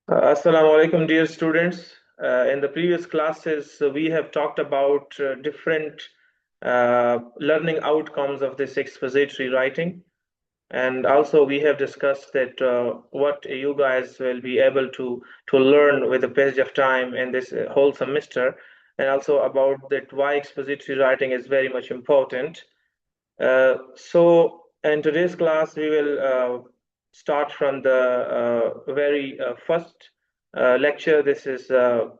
Assalamu alaikum, dear students. In the previous classes, we have talked about different learning outcomes of this expository writing. And also, we have discussed that what you guys will be able to learn with the passage of time in this whole semester, and also about that why expository writing is very much important. So, in today's class, we will start from the very first lecture. This is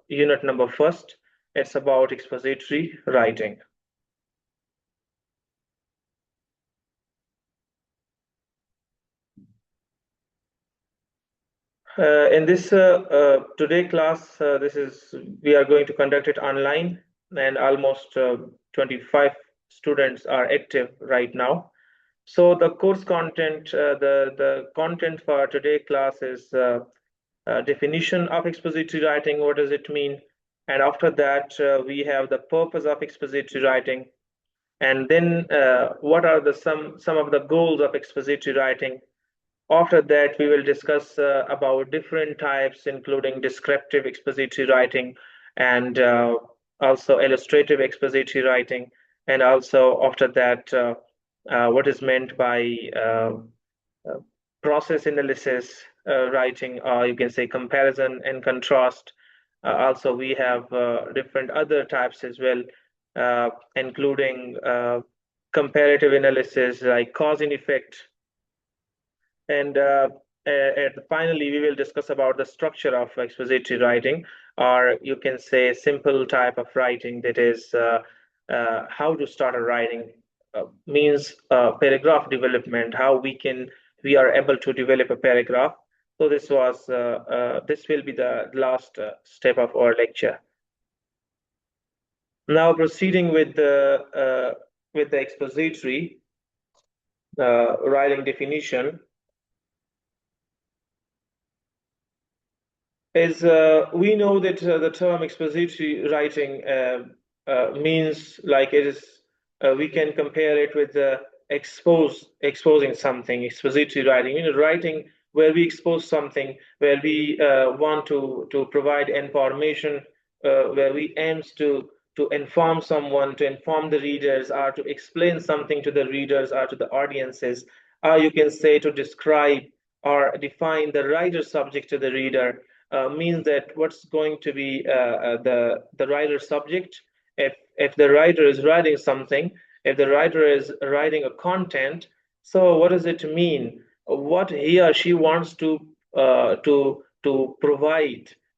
unit number first. It's about expository writing. In this today class, this is we are going to conduct it online, and almost 25 students are active right now. So the course content, the content for today class is definition of expository writing. What does it mean? And after that, we have the purpose of expository writing, and then what are the some of the goals of expository writing. After that, we will discuss about different types, including descriptive expository writing and also illustrative expository writing. And also after that, what is meant by uh, process analysis writing, or you can say comparison and contrast. Also, we have different other types as well, including comparative analysis like cause and effect, and finally, we will discuss about the structure of expository writing, or you can say simple type of writing, that is how to start a writing, means paragraph development, how we are able to develop a paragraph. So this will be the last step of our lecture. Now proceeding with the expository writing definition. Is we know that the term expository writing means like it is, we can compare it with exposing something. Expository writing, writing where we expose something, where we want to provide information, where we aims to inform someone, to inform the readers, or to explain something to the readers or to the audiences, or you can say to describe or define the writer subject to the reader. Means that what's going to be the writer subject. If the writer is writing something, if the writer is writing a content, so what does it mean? What he or she wants to provide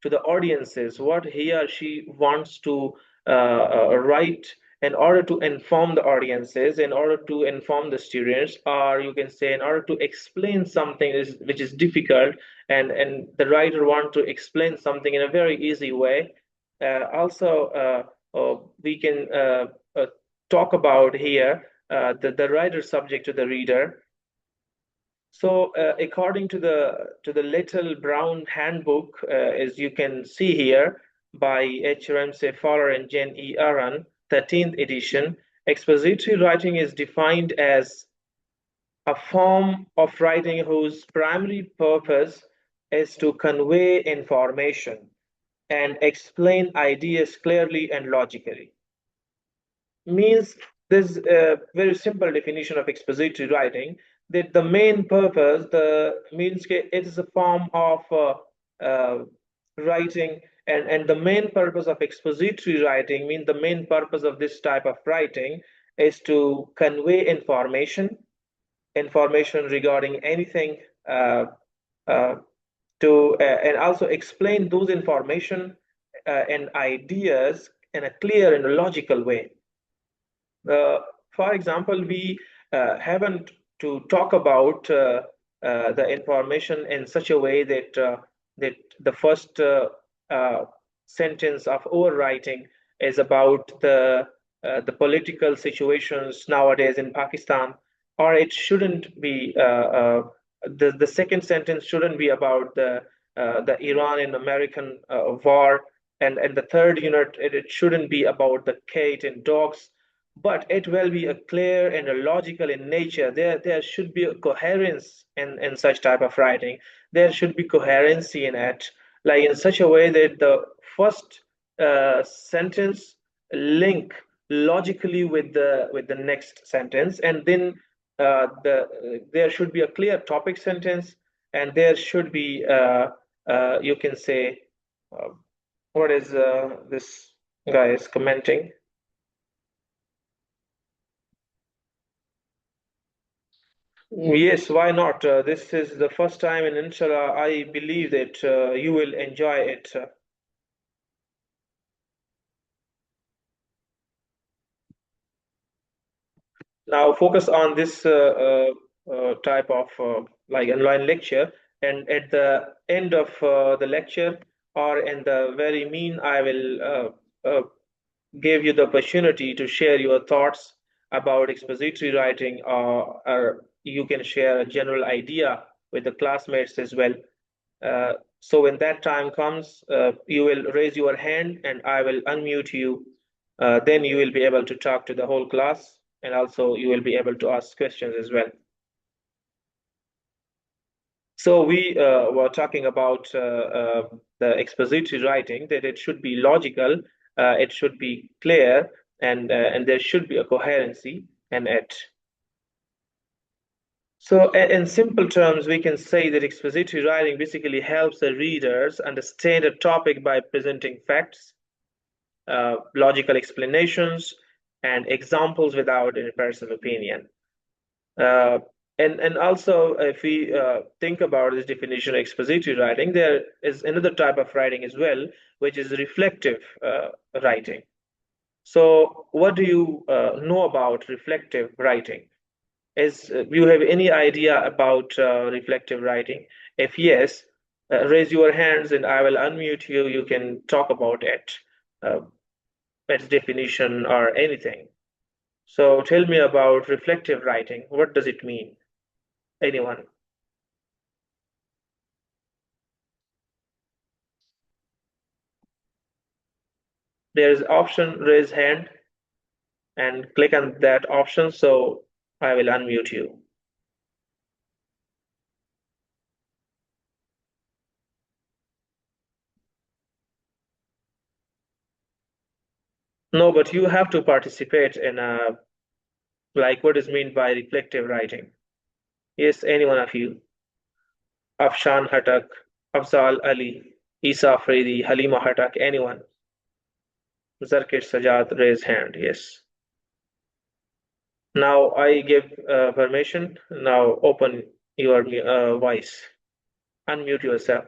to the audiences, what he or she wants to write in order to inform the audiences, in order to inform the students, or you can say in order to explain something which is difficult, and the writer want to explain something in a very easy way. Also, we can talk about here the writer subject to the reader. So, according to the Little Brown Handbook, as you can see here, by H. Ramsey Fowler and Jane E. Aron, 13th edition, expository writing is defined as a form of writing whose primary purpose is to convey information and explain ideas clearly and logically. Means this very simple definition of expository writing, that the main purpose, the means it is a form of writing, and the main purpose of expository writing means the main purpose of this type of writing is to convey information regarding anything, uh, uh, to and also explain those information and ideas in a clear and logical way. For example, we haven't to talk about the information in such a way that the first sentence of our writing is about the political situations nowadays in Pakistan, or it shouldn't be the second sentence shouldn't be about the Iran and American war, and the third unit, it shouldn't be about the cat and dogs, but it will be a clear and a logical in nature. There should be a coherence in such type of writing. There should be coherency in it. like in such a way that the first sentence link logically with the next sentence, and then there should be a clear topic sentence, and there should be you can say uh, what is this guy is commenting. Yes, why not? This is the first time, and inshallah, I believe that you will enjoy it. Now, focus on this type of like online lecture, and at the end of the lecture, or in the very mean, I will give you the opportunity to share your thoughts about expository writing, or you can share a general idea with the classmates as well. So when that time comes, you will raise your hand and I will unmute you. Then you will be able to talk to the whole class, and also you will be able to ask questions as well. So we were talking about the expository writing, that it should be logical, it should be clear, and there should be a coherency in it. So, in simple terms, we can say that expository writing basically helps the readers understand a topic by presenting facts, logical explanations, and examples without any personal opinion. Uh, and also, if we think about this definition of expository writing, there is another type of writing as well, which is reflective writing. So, what do you know about reflective writing? Is you have any idea about reflective writing? If yes, raise your hands and I will unmute you. You can talk about it, uh, its definition or anything. So tell me about reflective writing. What does it mean? Anyone? There's option raise hand and click on that option. So I will unmute you. No, but you have to participate in like what is meant by reflective writing. Yes, any one of you. Afshan Hatak, Afzal Ali, Isa Afridi, Halima Hatak, anyone. Zarkir Sajad, raise hand. Yes. Now I give permission. Now open your voice. Unmute yourself.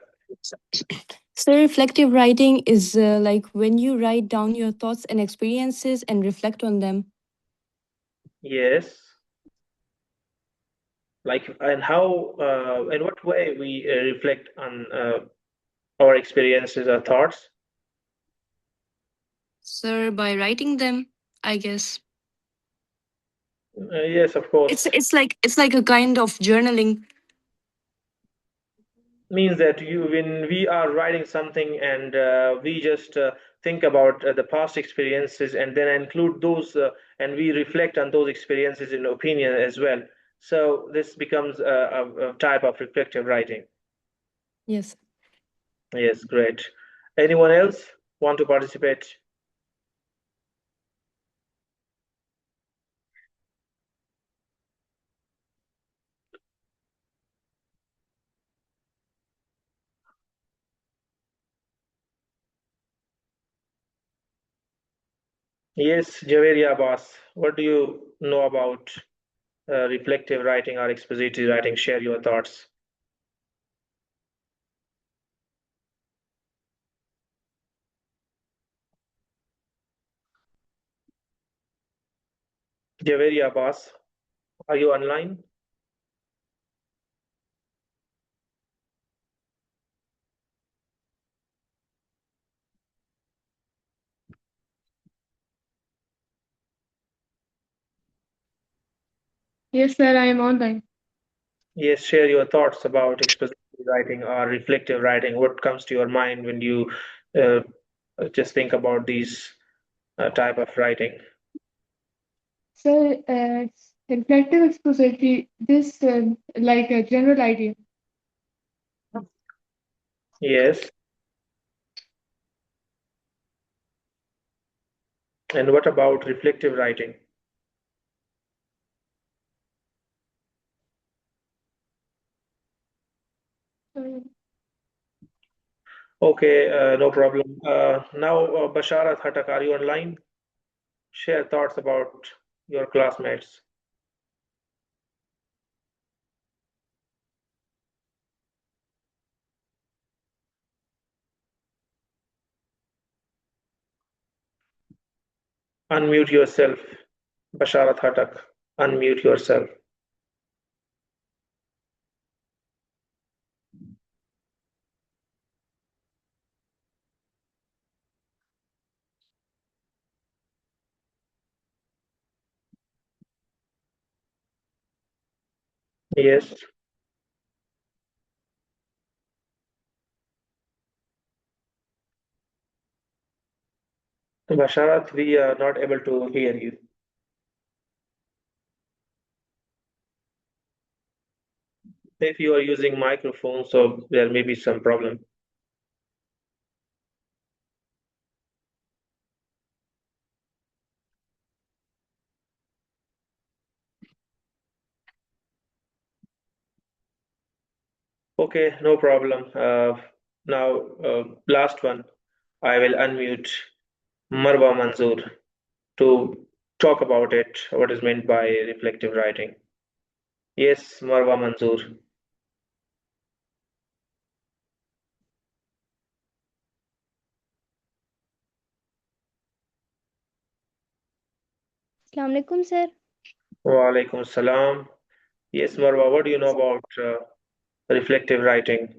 So, reflective writing is like when you write down your thoughts and experiences and reflect on them. Yes. Like, and how, in what way we reflect on our experiences or thoughts? So, by writing them, I guess Yes, of it's course. it's like it's like a kind of journaling. Means that you, when we are writing something and we just think about the past experiences and then include those and we reflect on those experiences in opinion as well. So this becomes a type of reflective writing. Yes. Yes, great. Anyone else want to participate? Yes, Javeria Abbas, what do you know about reflective writing or expository writing? Share your thoughts. Javeria Abbas, are you online? Yes, sir, I am online. Yes, share your thoughts about expository writing or reflective writing. What comes to your mind when you uh, just think about these type of writing? Sir, reflective expository, this like a general idea. Yes. And what about reflective writing? Um, Okay, no problem. Now, Basharat Hatak, are you online? Share thoughts about your classmates. Unmute yourself, Basharat Hatak. Unmute yourself. Yes, Basharat, we are not able to hear you. If you are using microphone, so there may be some problem. Okay, no problem. Now, last one. I will unmute Marwa Manzoor to talk about it, what is meant by reflective writing. Yes, Marwa Manzoor. Assalamu alaikum, sir. Wa alaikum salam. Yes, Marwa, what do you know about reflective writing?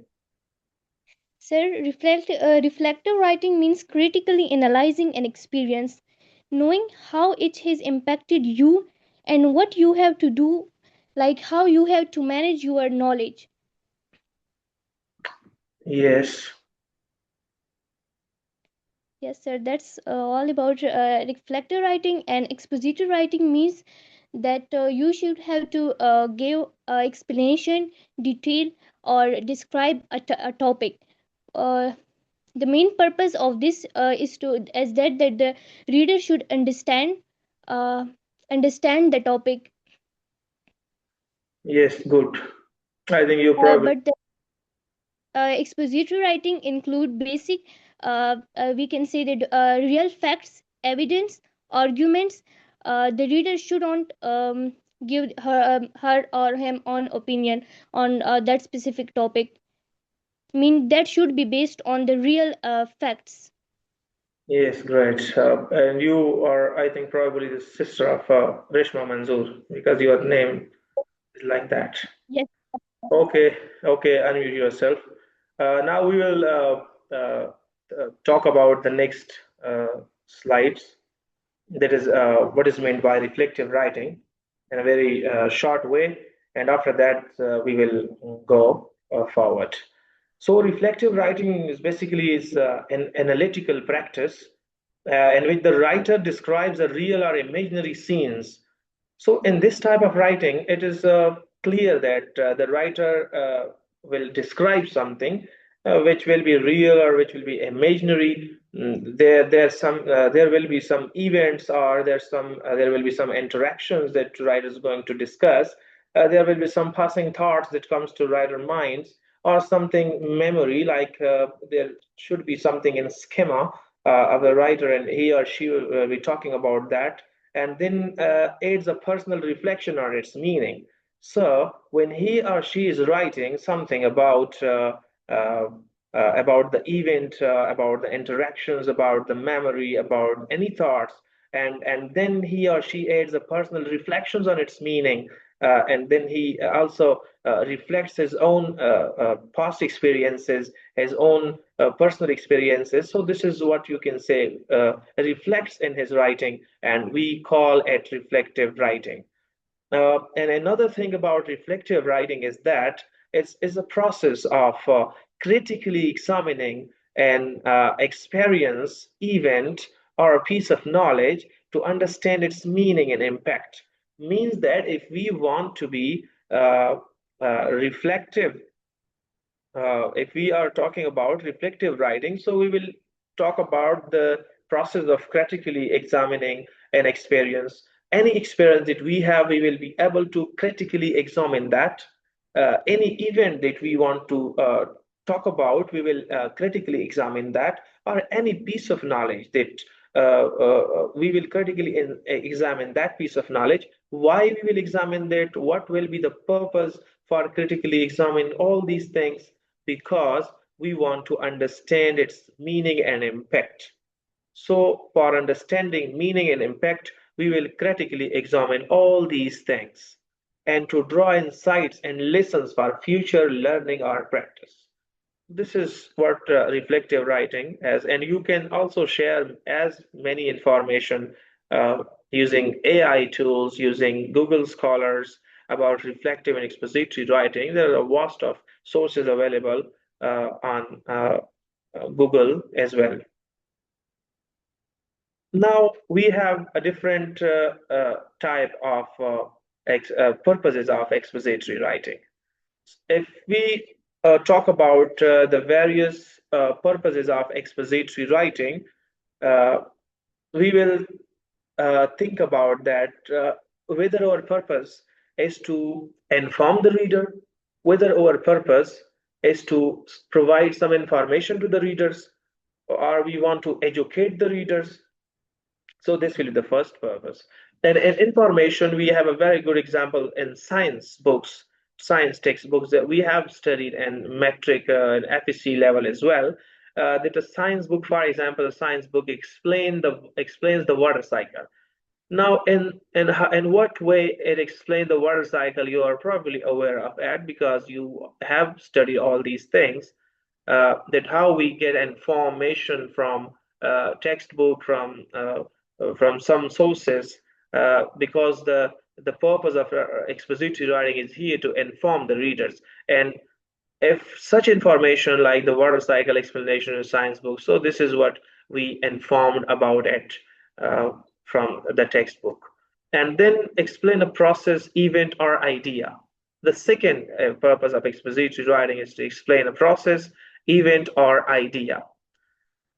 Sir, reflective writing means critically analyzing an experience, knowing how it has impacted you and what you have to do, like how you have to manage your knowledge. Yes, Yes, sir, that's all about reflective writing. And expository writing means that you should have to give explanation, detail, or describe a topic. Uh, the main purpose of this is to as that the reader should uh, understand the topic, yes, good. I think you probably, but the expository writing include basic we can say that real facts, evidence, arguments. The reader should not give her or him own opinion on that specific topic. Mean that should be based on the real facts. yes, great. And you are, I think, probably the sister of Reshma Manzoor because your name is like that. Yes. Okay, okay, unmute yourself. Now we will talk about the next slides. That is what is meant by reflective writing in a very short way. And after that, we will go forward. So reflective writing is basically is an analytical practice in which the writer describes a real or imaginary scenes. So in this type of writing, it is clear that the writer will describe something which will be real or which will be imaginary. There will be some events or there will be some interactions that writer is going to discuss. There will be some passing thoughts that comes to writer minds or something memory like there should be something in schema of the writer and he or she will be talking about that and then aids a personal reflection on its meaning. So when he or she is writing something uh, about the event, about the interactions, about the memory, about any thoughts, and then he or she adds a personal reflections on its meaning, and then he also reflects his own past experiences, his own personal experiences. So this is what you can say reflects in his writing, and we call it reflective writing. And another thing about reflective writing is that it's a process of critically examining an experience, event, or a piece of knowledge to understand its meaning and impact. Means that if we want to be reflective if we are talking about reflective writing, so we will talk about the process of critically examining an experience. Any experience that we have, we will be able to critically examine that. Any event that we want to talk about, we will critically examine that, or any piece of knowledge that we will critically examine that piece of knowledge. Why we will examine that? What will be the purpose for critically examining all these things? Because we want to understand its meaning and impact. So, for understanding meaning and impact, we will critically examine all these things and to draw insights and lessons for future learning or practice. This is what reflective writing has, and you can also share as many information using AI tools, using Google Scholars about reflective and expository writing. There are a vast of sources available on Google as well. Now we have a different type of purposes of expository writing. If we talk about the various purposes of expository writing, uh, we will think about that whether our purpose is to inform the reader, whether our purpose is to provide some information to the readers, or we want to educate the readers. So this will be the first purpose. And in information, we have a very good example in science books, science textbooks that we have studied in metric and FEC level as well. That a science book, for example, a science book explains the water cycle. Now, in what way it explains the water cycle, you are probably aware of that because you have studied all these things. That how we get information from textbook, from some sources, because the purpose of expository writing is here to inform the readers. And if such information like the water cycle explanation in science books, so this is what we informed about it from the textbook. And then explain a process, event, or idea. The second purpose of expository writing is to explain a process, event, or idea.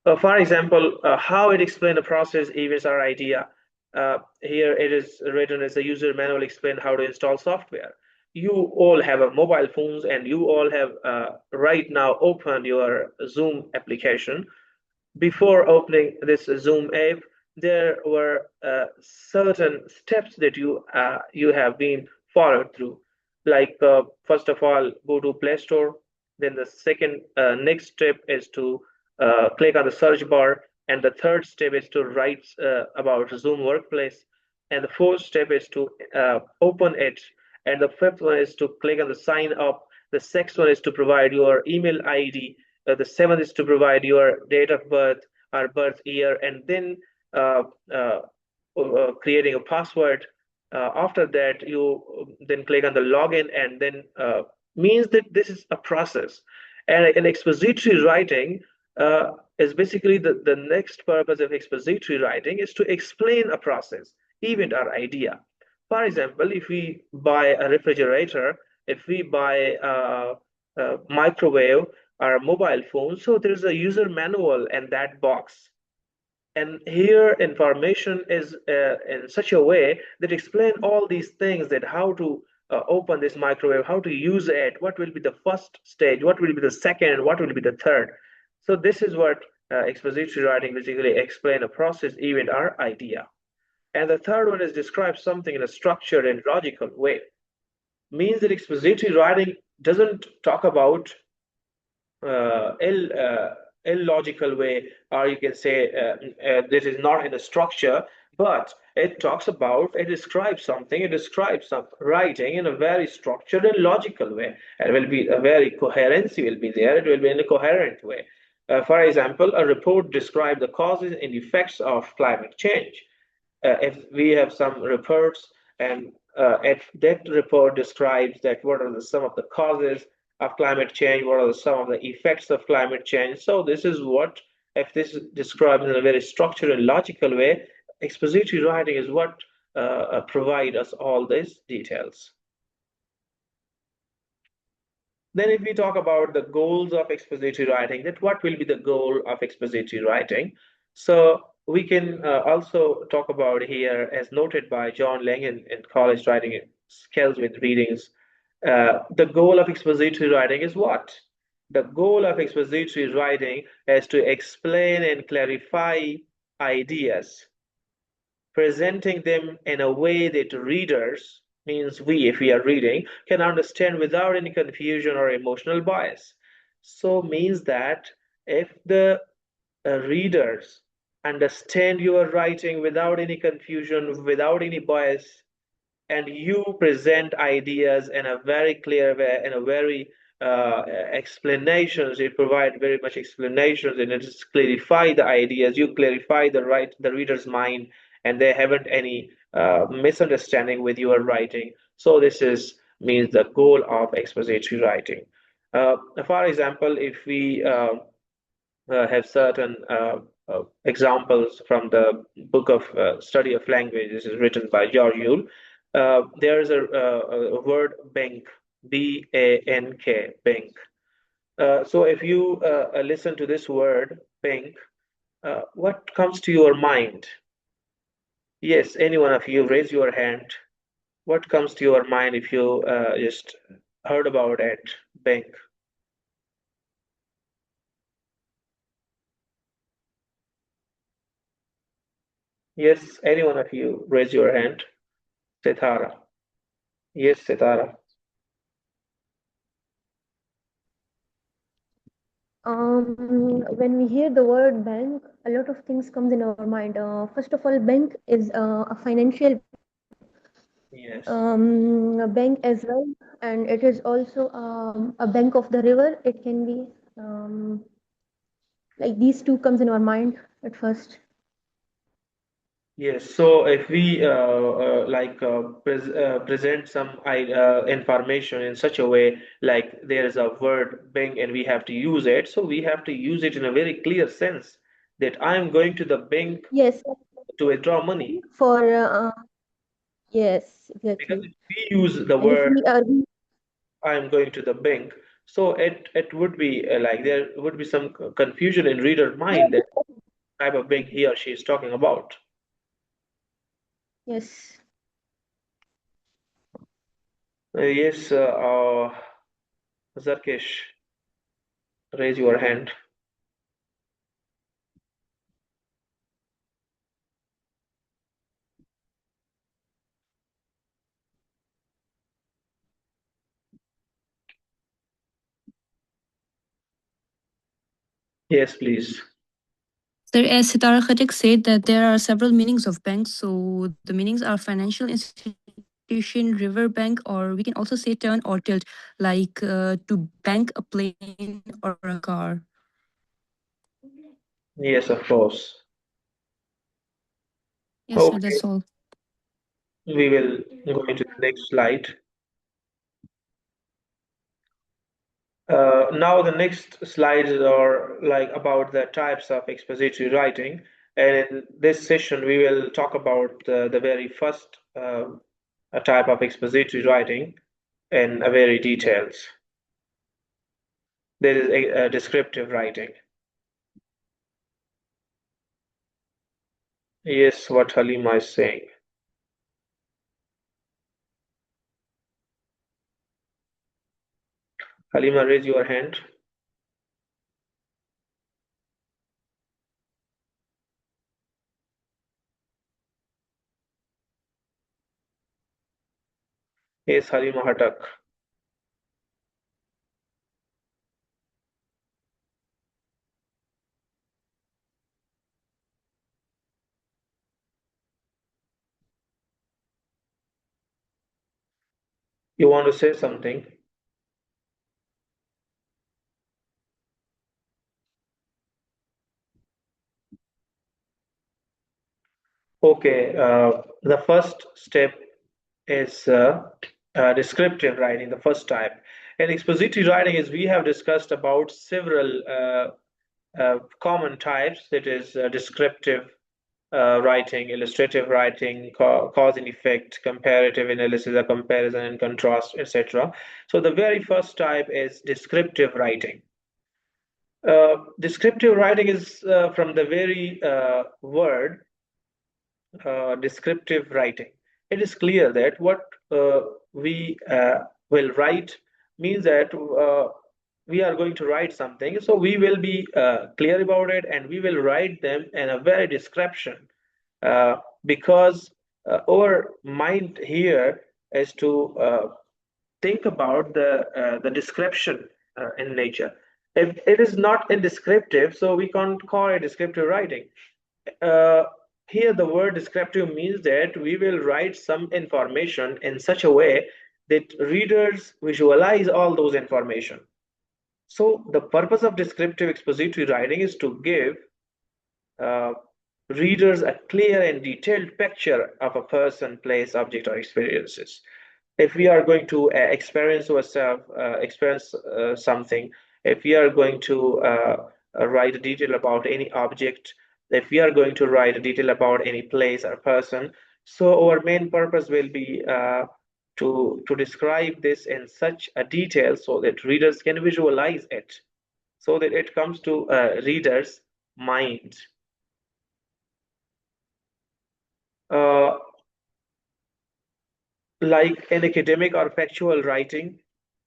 For example, how it explains the process, events, or idea. Here it is written as a user manual explain how to install software. You all have a mobile phones and you all have right now opened your Zoom application. Before opening this Zoom app, there were certain steps that you have been followed through. Like first of all, go to Play Store. Then the second next step is to click on the search bar, and the third step is to write about Zoom Workplace, and the fourth step is to open it, and the fifth one is to click on the sign up. The sixth one is to provide your email ID. The seventh is to provide your date of birth or birth year, and then uh, uh, creating a password. After that, you then click on the login, and then means that this is a process. And in expository writing is basically the next purpose of expository writing is to explain a process, event, or idea. For example, if we buy a refrigerator, if we buy a microwave or a mobile phone, so there's a user manual in that box. And here information is in such a way that explain all these things, that how to open this microwave, how to use it, what will be the first stage, what will be the second, what will be the third. So this is what expository writing basically explain a process, event, or idea. And the third one is describe something in a structured and logical way. Means that expository writing doesn't talk about illogical way, or you can say this is not in a structure, but it talks about, it describes something, it describes some writing in a very structured and logical way. It will be a very coherency will be there, it will be in a coherent way. For example, a report describes the causes and effects of climate change. If we have some reports, and if that report describes that what are some of the causes of climate change, what are some of the effects of climate change. So this is what, if this is described in a very structured and logical way, expository writing is what provide us all these details. Then if we talk about the goals of expository writing, that what will be the goal of expository writing? So We can also talk about here, as noted by John Langan in College Writing Skills with Readings, the goal of expository writing is what? The goal of expository writing is to explain and clarify ideas, presenting them in a way that readers, means we, if we are reading, can understand without any confusion or emotional bias. So means that if the readers understand your writing without any confusion, without any bias, and you present ideas in a very clear way, in a very explanations. You provide very much explanations, and it just clarify the ideas. You clarify the reader's mind, and they haven't any misunderstanding with your writing. So this is means the goal of expository writing. For example, if we have certain examples from the book of study of language. This is written by George Yule. There is a word bank, B-A-N-K, bank. So if you listen to this word bank, what comes to your mind? Yes, any one of you, raise your hand. What comes to your mind if you just heard about it, bank? Yes, any one of you, raise your hand. Sithara. Yes, Sithara. When we hear the word bank, a lot of things comes in our mind. First of all, bank is a financial Yes. a bank as well, and it is also a bank of the river. It can be like these two comes in our mind at first. Yes, so if we present some information in such a way, like there is a word bank and we have to use it, so we have to use it in a very clear sense that I'm going to the bank Yes, to withdraw money. for yes, Because exactly. if we use the And if word we are I'm going to the bank, so it would be like there would be some confusion in reader's mind that type of bank he or she is talking about. yes, Yes, Zarkesh, raise your hand. Yes, please. Sir, as Sitara Khatik said that there are several meanings of banks. So the meanings are financial institution, river bank, or we can also say turn or tilt, like to bank a plane or a car. Yes, of course. Yes, sir, Okay, that's all. we will go into the next slide. Now the next slides are like about the types of expository writing, and in this session we will talk about the very first type of expository writing in a very details. There is a descriptive writing. Yes, what Halima is saying. Halima, raise your hand. Yes, Halima Hatak. You want to say something? Okay, the first step is descriptive writing, the first type. And expository writing is we have discussed about several common types, that is descriptive writing, illustrative writing, cause and effect, comparative analysis, a comparison and contrast, etc. So the very first type is descriptive writing. Descriptive writing is from the very word descriptive writing. It is clear that what we will write means that we are going to write something. So we will be clear about it and we will write them in a very description because our mind here is to think about the description in nature. If it is not in descriptive, so we can't call it descriptive writing. Uh, Here, the word descriptive means that we will write some information in such a way that readers visualize all those information. So, the purpose of descriptive expository writing is to give uh, readers a clear and detailed picture of a person, place, object, or experiences. If we are going to experience something, if we are going to write a detail about any object, if we are going to write a detail about any place or person, so our main purpose will be to describe this in such a detail so that readers can visualize it, so that it comes to readers' mind. Uh, like in academic or factual writing,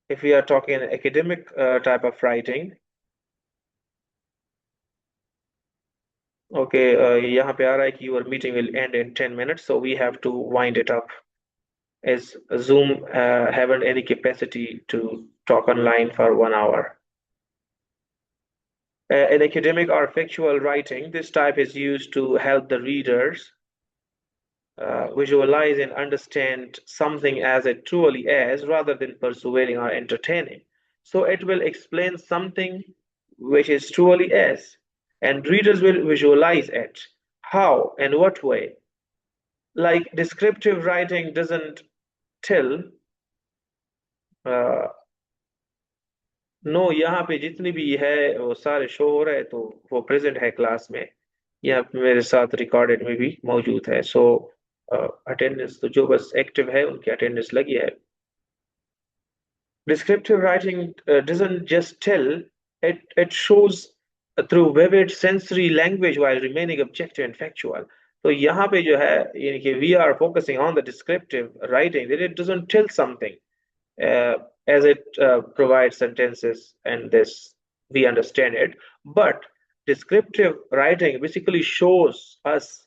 if we are talking academic type of writing, okay, यहाँ पे आ रहा है कि your meeting will end in 10 minutes, so we have to wind it up as Zoom haven't any capacity to talk online for 1 hour. In academic or factual writing, this type is used to help the readers visualize and understand something as it truly is rather than persuading or entertaining. So it will explain something which is truly is, and readers will visualize it. How and what way? Like descriptive writing doesn't tell no यहाँ पे जितनी भी है वो सारे show हो रहे हैं तो वो प्रेजेंट है क्लास में या मेरे साथ रिकॉर्डेड में भी मौजूद है सो अटेंडेंस तो जो बस एक्टिव है उनकी अटेंडेंस लगी है descriptive writing doesn't just tell it shows through vivid sensory language while remaining objective and factual. तो यहाँ पे जो है यानी कि we are focusing on the descriptive writing that it doesn't tell something as it provides sentences and this we understand it, but descriptive writing basically shows us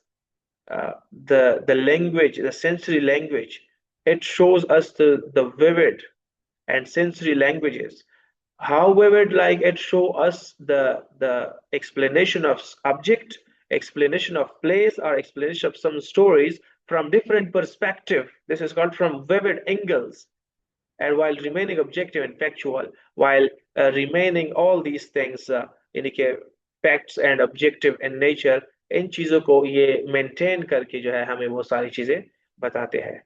the language, the sensory language. It shows us the vivid and sensory languages. How vivid, like it show us the explanation of object, explanation of place, or explanation of some stories from different perspective. This is called from vivid angles, and while remaining objective and factual, while remaining all these things यानी कि facts and objective in nature, इन चीजों को ये maintain करके जो है हमें वो सारी चीजें बताते हैं.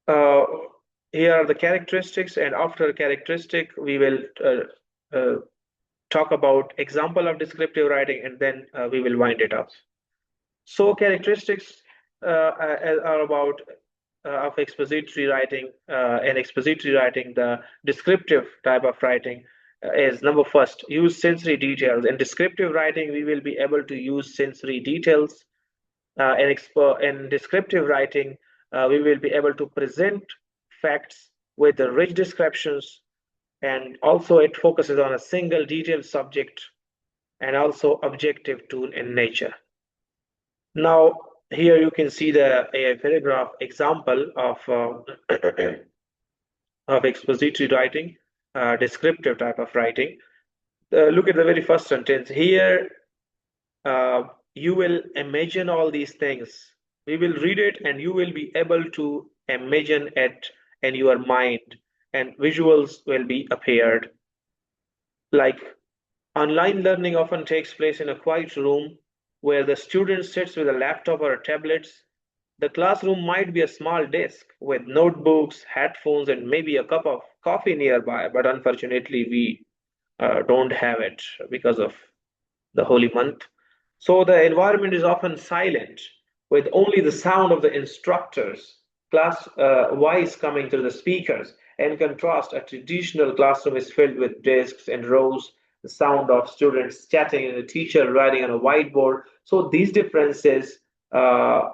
Uh, Here are the characteristics, and after characteristic we will talk about example of descriptive writing, and then we will wind it up. So characteristics are about of expository writing. In expository writing, the descriptive type of writing is number first, use sensory details. In descriptive writing, we will be able to use sensory details. In descriptive writing, we will be able to present facts with the rich descriptions, and also it focuses on a single detailed subject and also objective tool in nature. Now, here you can see a paragraph example of of expository writing, descriptive type of writing. Look at the very first sentence. Here, you will imagine all these things. We will read it and you will be able to imagine it in your mind, and visuals will be appeared. Like online learning often takes place in a quiet room where the student sits with a laptop or a tablet. The classroom might be a small desk with notebooks, headphones, and maybe a cup of coffee nearby, but unfortunately, we don't have it because of the holy month. So the environment is often silent with only the sound of the instructors class voice coming through the speakers. In contrast, a traditional classroom is filled with desks and rows, the sound of students chatting and a teacher writing on a whiteboard. So these differences uh,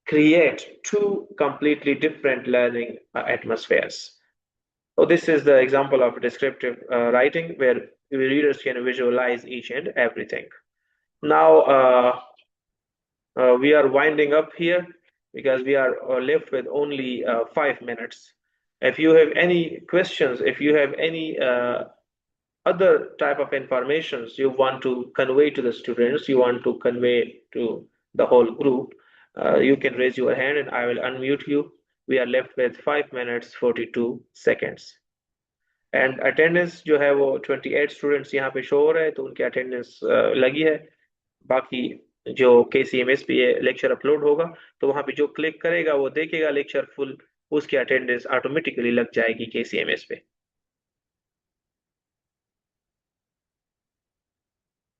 create two completely different learning atmospheres. So this is the example of descriptive writing where readers can visualize each and everything. Now we are winding up here because we are left with only 5 minutes. If you have any questions, if you have any other type of informations you want to convey to the students, you want to convey to the whole group, you can raise your hand and I will unmute you. We are left with 5 minutes 42 seconds. And attendance जो है वो 28 students यहाँ पे show हो रहे हैं तो उनकी अटेंडेंस लगी है बाकी जो KCMS पे ये लेक्चर अपलोड होगा तो वहाँ पे जो क्लिक करेगा वो देखेगा लेक्चर फुल उसकी अटेंडेंस ऑटोमेटिकली लग जाएगी KCMS पे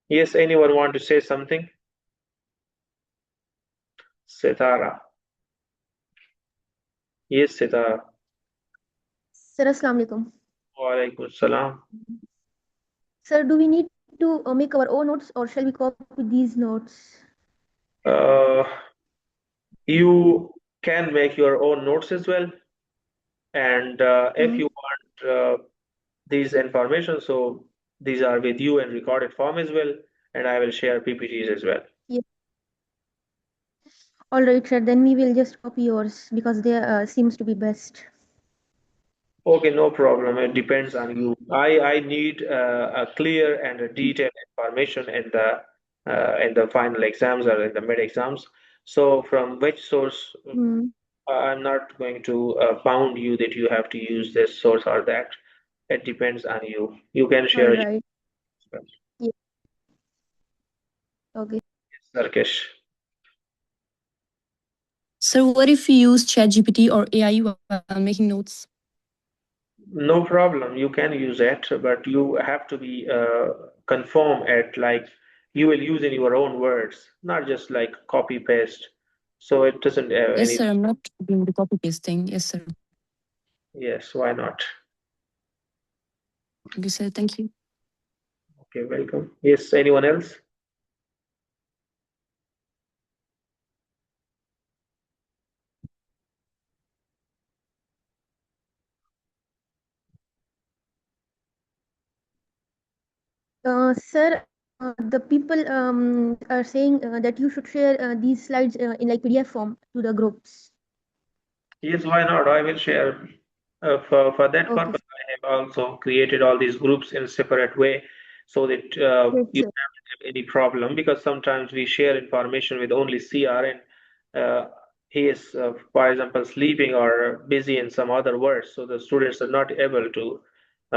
yes anyone want to say something Sitara yes Sitara Sir, Assalamu alaikum. Walaikum salam Sir, do we need to make our own notes or shall we copy these notes? you can make your own notes as well and if you want these information so these are with you in recorded form as well and I will share PPTs as well Yeah. All right, sir. Then we will just copy yours because they seems to be best. okay no problem it depends on you I need a clear and a detailed information in the final exams or in the mid exams so from which source I'm not going to bound you that you have to use this source or that it depends on you you can All share right. Yeah. Okay. Sarkesh Sir, what if we use ChatGPT or AI while making notes? No problem. You can use it, but you have to be conform it like you will use in your own words, not just like copy paste. So it doesn't have Yes, any. sir. I'm not doing the copy pasting. Yes, sir. Yes, why not? Okay, sir. Thank you. Okay, welcome. Yes, anyone else? Sir, the people are saying that you should share these slides in like PDF form to the groups. Yes, why not? I will share. For that Okay. purpose, I have also created all these groups in a separate way so that Yes, you sir. don't have any problem because sometimes we share information with only CR and he is, for example, sleeping or busy in some other words, so the students are not able to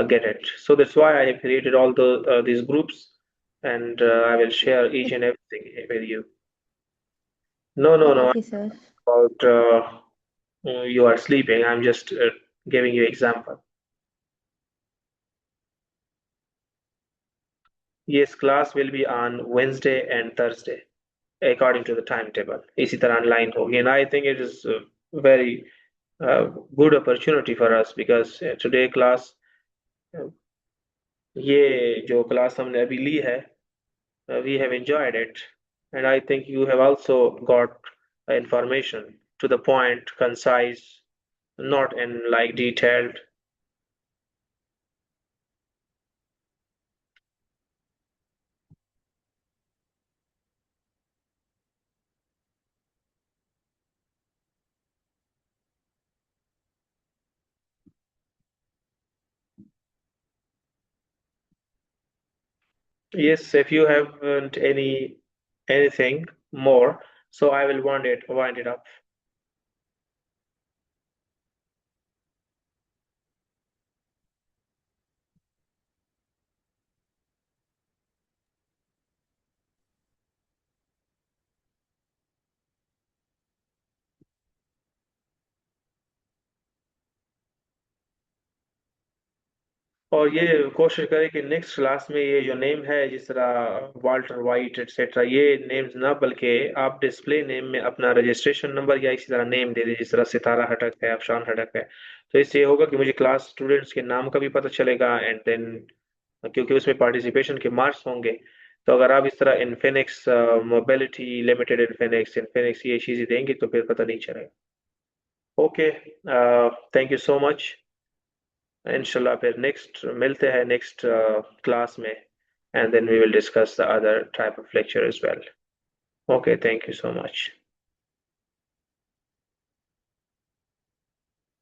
get it. So that's why I have created all these groups and I will share each and everything with you. No, no, no, Okay, sir. about you are sleeping. I'm just giving you example. Yes, class will be on Wednesday and Thursday according to the timetable. इसी तरह online होगी. And I think it is a very good opportunity for us because today class uh, ये जो class हमने अभी ली है we have enjoyed it and I think you have also got information to the point, concise, not in like detailed. Yes, if you haven't anything more, so I will wind it up. और ये कोशिश करें कि next class में ये जो name है, जिस तरह वाल्टर वाइट एटसेट्रा, ये नेम्स ना, बल्कि आप डिस्प्ले नेम में अपना रजिस्ट्रेशन नंबर या इसी तरह नेम दे दें, जिस तरह सितारा हटक है, अफशान हटक है। तो इससे ये होगा कि मुझे क्लास स्टूडेंट्स के नाम का भी पता चलेगा, एंड देन क्योंकि उसमें पार्टिसिपेशन के मार्क्स होंगे। तो अगर आप इस तरह Infinix mobility limited, Infinix Infinix ये चीज़ें देंगे तो फिर पता नहीं चलेगा। Okay, thank you so much. इंशाल्लाह फिर नेक्स्ट मिलते हैं नेक्स्ट क्लास में, and then we will discuss the other type of lecture as well. Okay, thank you so much.